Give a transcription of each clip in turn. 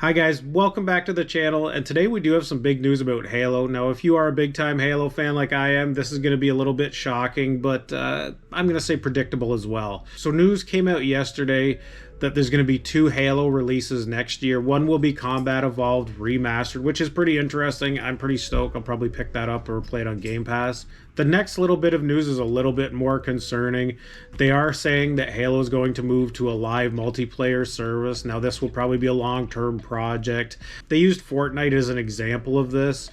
Hi guys, welcome back to the channel, and today we do have some big news about Halo. Now, if you are a big-time Halo fan like I am, this is going to be a little bit shocking, but I'm going to say predictable as well. So news came out yesterday that there's going to be two Halo releases next year. One will be Combat Evolved Remastered, which is pretty interesting. I'm pretty stoked. I'll probably pick that up or play it on Game Pass. The next little bit of news is a little bit more concerning. They are saying that Halo is going to move to a live multiplayer service. Now, this will probably be a long-term project. They used Fortnite as an example of this.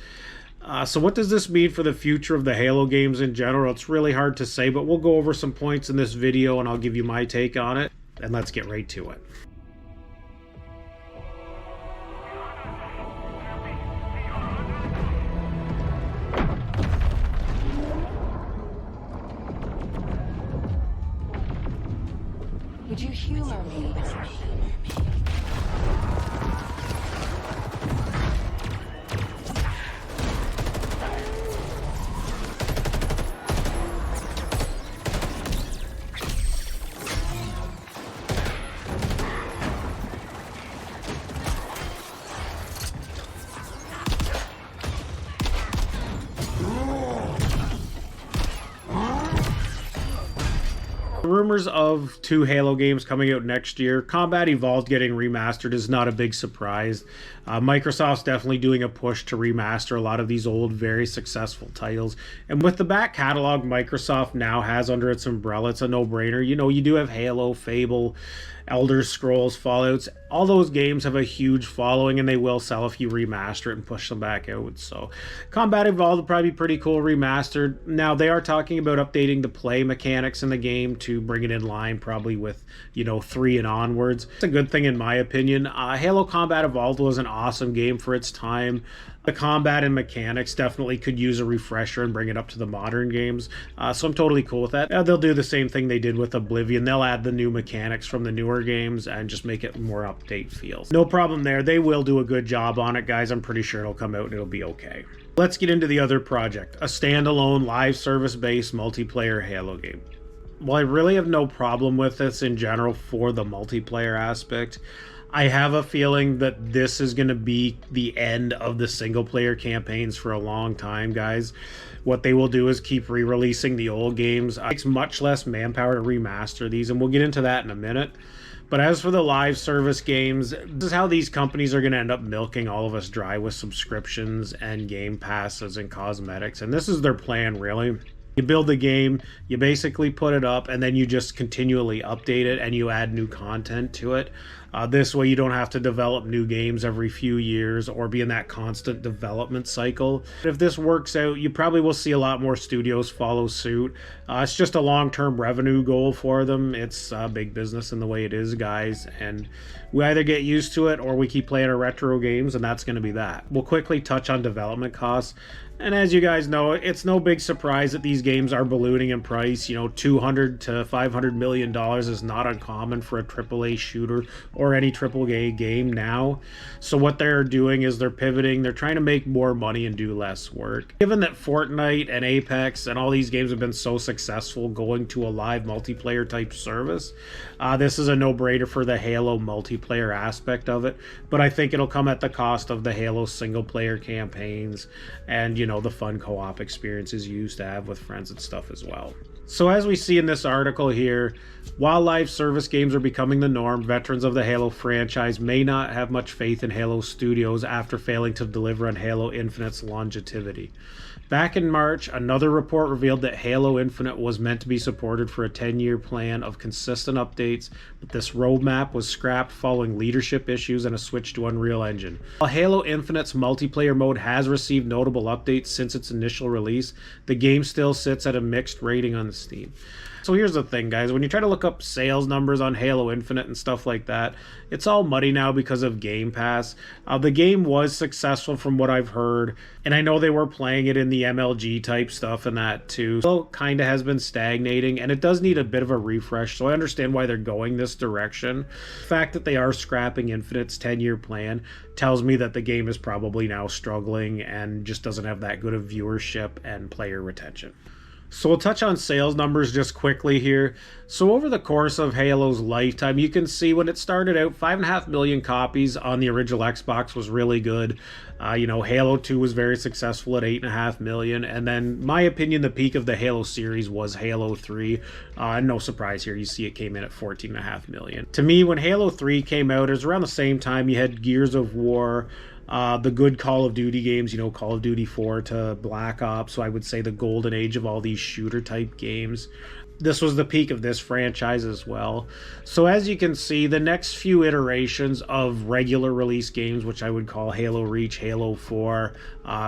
So what does this mean for the future of the Halo games in general? It's really hard to say, but we'll go over some points in this video and I'll give you my take on it. And let's get right to it. Would you humor me? Rumors of two Halo games coming out next year. Combat Evolved getting remastered is not a big surprise. Microsoft's definitely doing a push to remaster a lot of these old, very successful titles. And with the back catalog Microsoft now has under its umbrella, it's a no-brainer. You know, you do have Halo, Fable, Elder Scrolls, Fallouts. All those games have a huge following and they will sell if you remaster it and push them back out. So Combat Evolved will probably be pretty cool remastered. Now, they are talking about updating the play mechanics in the game to bring it in line probably with, 3 and onwards. It's a good thing in my opinion. Halo Combat Evolved was an awesome game for its time. The combat and mechanics definitely could use a refresher and bring it up to the modern games. So I'm totally cool with that. They'll do the same thing they did with Oblivion. They'll add the new mechanics from the newer games and just make it more update feels. No problem there. They will do a good job on it, guys. I'm pretty sure it'll come out and it'll be okay. Let's get into the other project, a standalone live service-based multiplayer Halo game. Well, I really have no problem with this in general for the multiplayer aspect. I have a feeling that this is going to be the end of the single player campaigns for a long time, guys. What they will do is keep re-releasing the old games. It takes much less manpower to remaster these, and we'll get into that in a minute. But as for the live service games, this is how these companies are going to end up milking all of us dry with subscriptions and game passes and cosmetics. And this is their plan, really. You build the game, you basically put it up, and then you just continually update it and you add new content to it. This way you don't have to develop new games every few years or be in that constant development cycle. If this works out, you probably will see a lot more studios follow suit. It's just a long-term revenue goal for them. It's big business in the way it is, guys, and we either get used to it or we keep playing our retro games, and that's going to be that. We'll quickly touch on development costs. And as you guys know, it's no big surprise that these games are ballooning in price. $200 to $500 million is not uncommon for a AAA shooter or any AAA game now. So what they're doing is they're pivoting. They're trying to make more money and do less work. Given that Fortnite and Apex and all these games have been so successful going to a live multiplayer type service, this is a no-brainer for the Halo multiplayer aspect of it. But I think it'll come at the cost of the Halo single-player campaigns and, the fun co-op experiences you used to have with friends and stuff as well. So as we see in this article here, while live service games are becoming the norm, veterans of the Halo franchise may not have much faith in Halo Studios after failing to deliver on Halo Infinite's longevity. Back in March, another report revealed that Halo Infinite was meant to be supported for a 10-year plan of consistent updates, but this roadmap was scrapped following leadership issues and a switch to Unreal Engine. While Halo Infinite's multiplayer mode has received notable updates since its initial release, the game still sits at a mixed rating on Steam. So here's the thing, guys. When you try to look up sales numbers on Halo Infinite and stuff like that, it's all muddy now because of Game Pass. The game was successful from what I've heard, and I know they were playing it in the MLG type stuff and that too. So kind of has been stagnating, and it does need a bit of a refresh, so I understand why they're going this direction. The fact that they are scrapping Infinite's 10-year plan tells me that the game is probably now struggling and just doesn't have that good of viewership and player retention. So we'll touch on sales numbers just quickly here. So over the course of Halo's lifetime, you can see when it started out, 5.5 million copies on the original Xbox was really good. Halo 2 was very successful at 8.5 million. And then, my opinion, the peak of the Halo series was Halo 3. No surprise here, you see it came in at 14.5 million. To me, when Halo 3 came out, it was around the same time you had Gears of War, the good Call of Duty games, Call of Duty 4 to Black Ops. So I would say the golden age of all these shooter type games. This was the peak of this franchise as well. So as you can see, the next few iterations of regular release games, which I would call Halo Reach, Halo 4,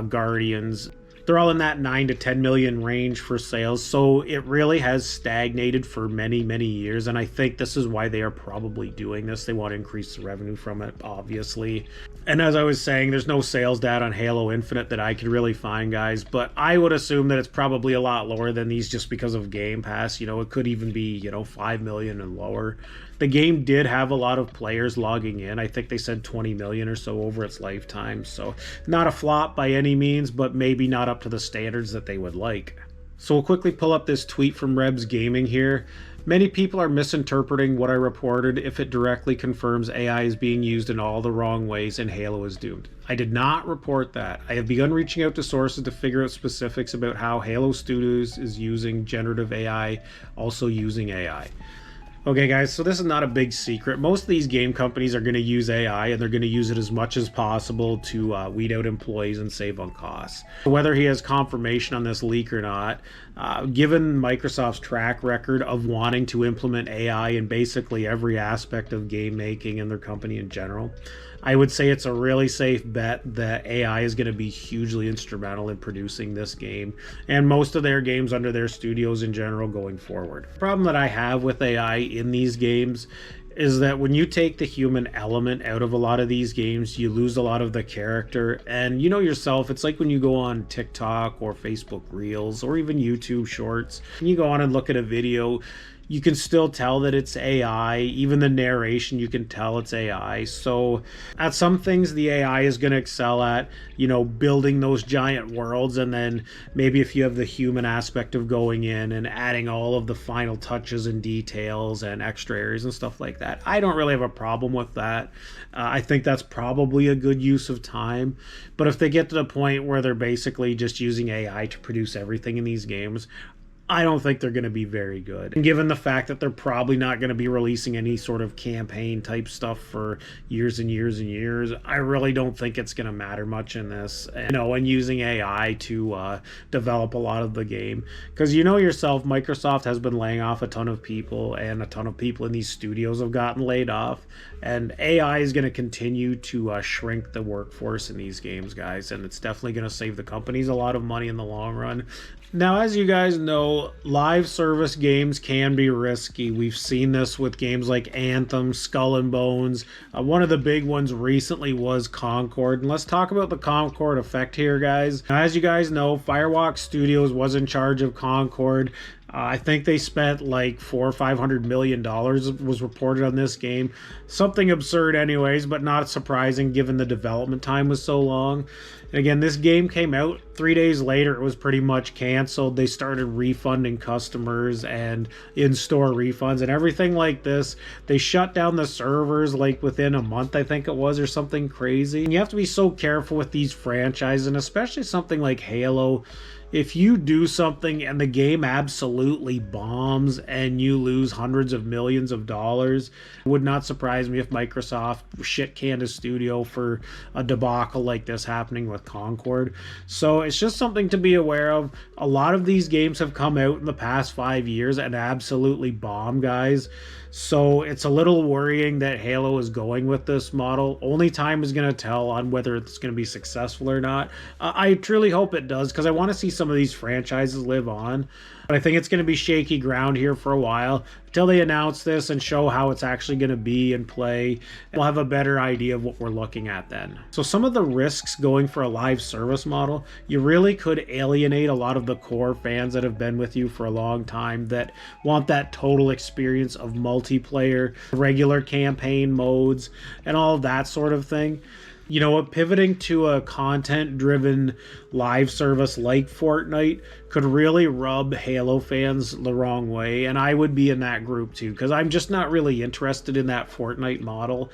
Guardians, they're all in that 9 to 10 million range for sales. So it really has stagnated for many, many years. And I think this is why they are probably doing this. They want to increase the revenue from it, obviously. And as I was saying, there's no sales data on Halo Infinite that I could really find, guys. But I would assume that it's probably a lot lower than these just because of Game Pass. It could even be, 5 million and lower. The game did have a lot of players logging in. I think they said 20 million or so over its lifetime. So not a flop by any means, but maybe not up to the standards that they would like. So we'll quickly pull up this tweet from Rebs Gaming here. Many people are misinterpreting what I reported if it directly confirms AI is being used in all the wrong ways and Halo is doomed. I did not report that. I have begun reaching out to sources to figure out specifics about how Halo Studios is using generative AI, also using AI. Okay guys, so this is not a big secret. Most of these game companies are going to use AI, and they're going to use it as much as possible to weed out employees and save on costs. Whether he has confirmation on this leak or not, given Microsoft's track record of wanting to implement AI in basically every aspect of game making and their company in general, I would say it's a really safe bet that AI is going to be hugely instrumental in producing this game and most of their games under their studios in general going forward. The problem that I have with AI in these games is that when you take the human element out of a lot of these games, you lose a lot of the character. And you know yourself, it's like when you go on TikTok or Facebook Reels or even YouTube Shorts, and you go on and look at a video, you can still tell that it's AI. Even the narration, you can tell it's AI. So at some things, the AI is going to excel at, building those giant worlds. And then maybe if you have the human aspect of going in and adding all of the final touches and details and extra areas and stuff like that, I don't really have a problem with that. I think that's probably a good use of time. But if they get to the point where they're basically just using AI to produce everything in these games, I don't think they're going to be very good. And given the fact that they're probably not going to be releasing any sort of campaign type stuff for years and years and years, I really don't think it's going to matter much in this. And using AI to develop a lot of the game. Because yourself, Microsoft has been laying off a ton of people, and a ton of people in these studios have gotten laid off. And AI is going to continue to shrink the workforce in these games, guys. And it's definitely going to save the companies a lot of money in the long run. Now, as you guys know, live service games can be risky. We've seen this with games like Anthem, Skull and Bones. One of the big ones recently was Concord. And let's talk about the Concord effect here, guys. Now, as you guys know, Firewalk Studios was in charge of Concord. I think they spent like $400 or $500 million was reported on this game. Something absurd anyways, but not surprising given the development time was so long. And again, this game came out 3 days later. It was pretty much canceled. They started refunding customers and in-store refunds and everything like this. They shut down the servers like within a month, I think it was, or something crazy. And you have to be so careful with these franchises, and especially something like Halo. If you do something and the game absolutely bombs and you lose hundreds of millions of dollars, it would not surprise me if Microsoft shit-canned a studio for a debacle like this happening with Concord. So it's just something to be aware of. A lot of these games have come out in the past 5 years and absolutely bombed, guys. So it's a little worrying that Halo is going with this model. Only time is going to tell on whether it's going to be successful or not. I truly hope it does, because I want to see some of these franchises live on. But I think it's going to be shaky ground here for a while until they announce this and show how it's actually going to be and play. We'll have a better idea of what we're looking at then. So some of the risks going for a live service model, you really could alienate a lot of the core fans that have been with you for a long time that want that total experience of multiplayer, regular campaign modes, and all of that sort of thing. You know what, pivoting to a content driven live service like Fortnite could really rub Halo fans the wrong way, and I would be in that group too, because I'm just not really interested in that Fortnite model.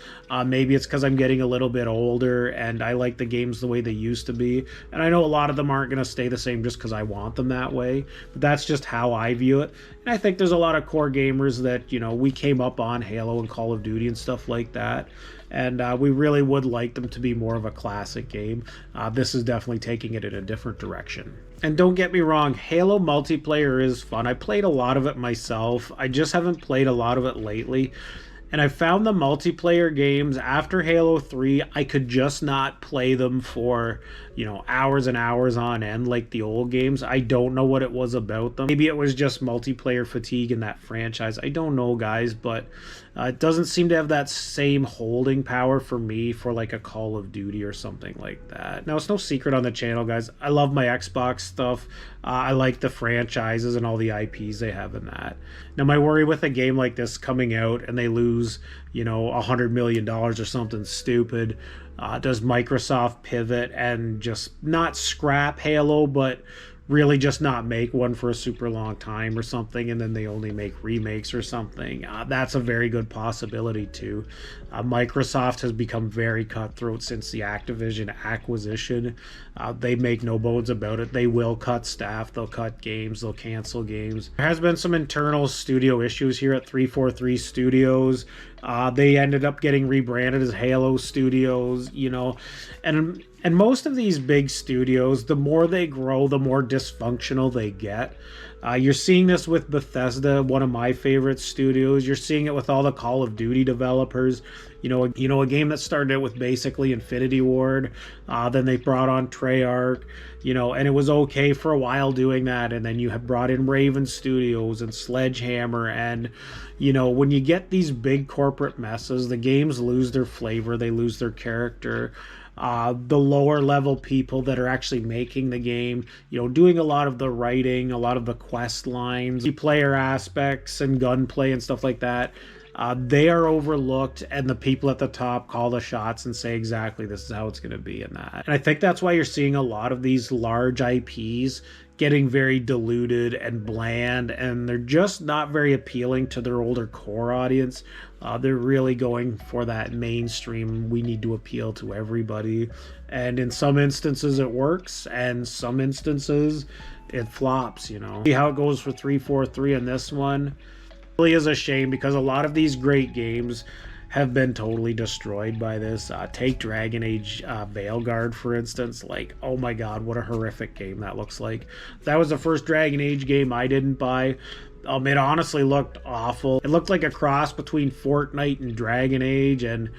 Maybe it's because I'm getting a little bit older and I like the games the way they used to be, and I know a lot of them aren't going to stay the same just because I want them that way, but that's just how I view it. And I think there's a lot of core gamers that, you know, we came up on Halo and Call of Duty and stuff like that, and we really would like them to be more of a classic game. This is definitely taking it in a different direction. And don't get me wrong, Halo multiplayer is fun. I played a lot of it myself. I just haven't played a lot of it lately. And I found the multiplayer games after Halo 3, I could just not play them for, you know, hours and hours on end like the old games. I don't know what it was about them. Maybe it was just multiplayer fatigue in that franchise. I don't know, guys, but it doesn't seem to have that same holding power for me for like a Call of Duty or something like that. Now, it's no secret on the channel, guys. I love my Xbox stuff. I like the franchises and all the IPs they have in that. Now, my worry with a game like this coming out and they lose, you know, $100 million or something stupid, does Microsoft pivot and just not scrap Halo, but really just not make one for a super long time or something, and then they only make remakes or something? That's a very good possibility too. Microsoft has become very cutthroat since the Activision acquisition. They make no bones about it. They will cut staff, they'll cut games, they'll cancel games. There has been some internal studio issues here at 343 Studios. They ended up getting rebranded as Halo Studios, you know, and most of these big studios, the more they grow, the more dysfunctional they get. You're seeing this with Bethesda, one of my favorite studios. You're seeing it with all the Call of Duty developers. You know, a game that started out with basically Infinity Ward. Then they brought on Treyarch, you know, and it was okay for a while doing that. And then you have brought in Raven Studios and Sledgehammer. And, you know, when you get these big corporate messes, the games lose their flavor, they lose their character. The lower level people that are actually making the game, you know, doing a lot of the writing, a lot of the quest lines, the player aspects and gunplay and stuff like that, they are overlooked, and the people at the top call the shots and say exactly this is how it's going to be in that. And I think that's why you're seeing a lot of these large IPs getting very diluted and bland, and they're just not very appealing to their older core audience. They're really going for that mainstream, we need to appeal to everybody, and in some instances it works, and some instances it flops, you know. See how it goes for 343 in this one. It really is a shame, because a lot of these great games have been totally destroyed by this. Take Dragon Age Veilguard, for instance. Like, oh my god, what a horrific game that looks like. That was the first Dragon Age game I didn't buy. It honestly looked awful. It looked like a cross between Fortnite and Dragon Age, and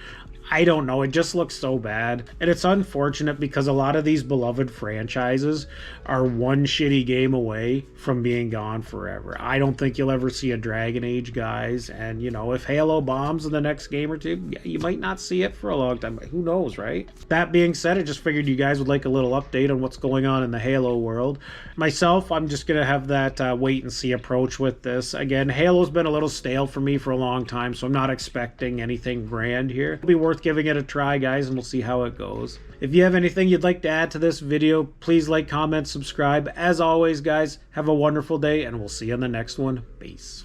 I don't know, it just looks so bad. And it's unfortunate because a lot of these beloved franchises are one shitty game away from being gone forever. I don't think you'll ever see a Dragon Age, guys. And, you know, if Halo bombs in the next game or two, you might not see it for a long time. Who knows, right? That being said, I just figured you guys would like a little update on what's going on in the Halo world. Myself, I'm just going to have that wait and see approach with this. Again, Halo's been a little stale for me for a long time, so I'm not expecting anything grand here. It'll be worth giving it a try, guys, and we'll see how it goes. If you have anything you'd like to add to this video, please like, comment, subscribe. As always, guys, have a wonderful day, and we'll see you on the next one. Peace.